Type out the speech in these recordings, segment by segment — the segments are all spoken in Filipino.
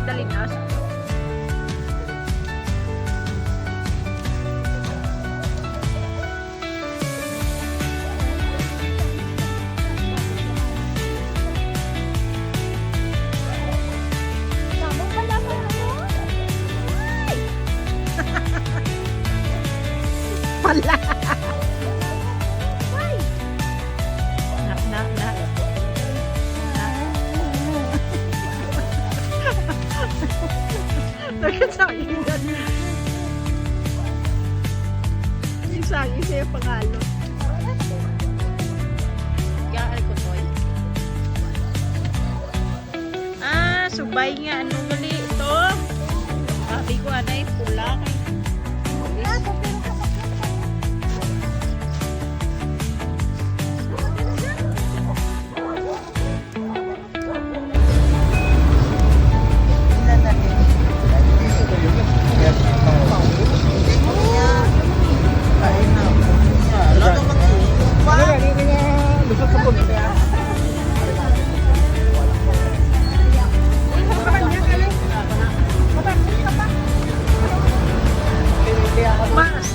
dalhin as. Pala. Na. Nagkasangin yan. Isang isa yung pangalo. Gaan ko to eh. Subay nga. Anong gali ito? Sabi ko anay pula kay. Mas.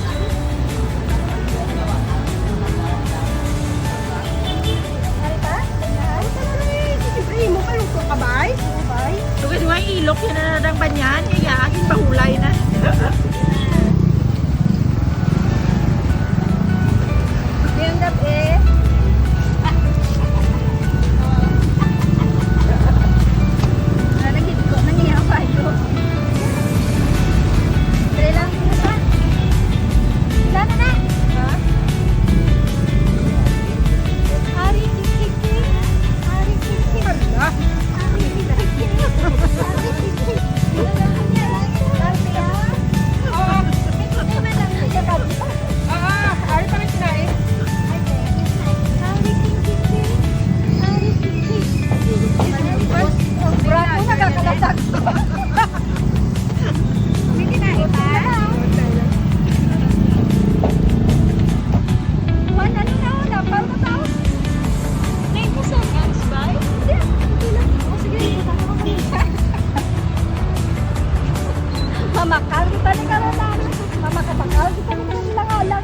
Tugad nga ilok yun na nadang banyan, kaya aking bahulay na. Yung gabi. Nalagit ko, nangyayapa ito. Dali lang, ito pa. Ilan na? Ha? Ari kikiki. Ari kikiki. Hala. Ari kikiki. Ari kikiki. Ari pa rin sinain. Mamakal kita ni kalau lang. Mamakapakal kita ni kalau lang.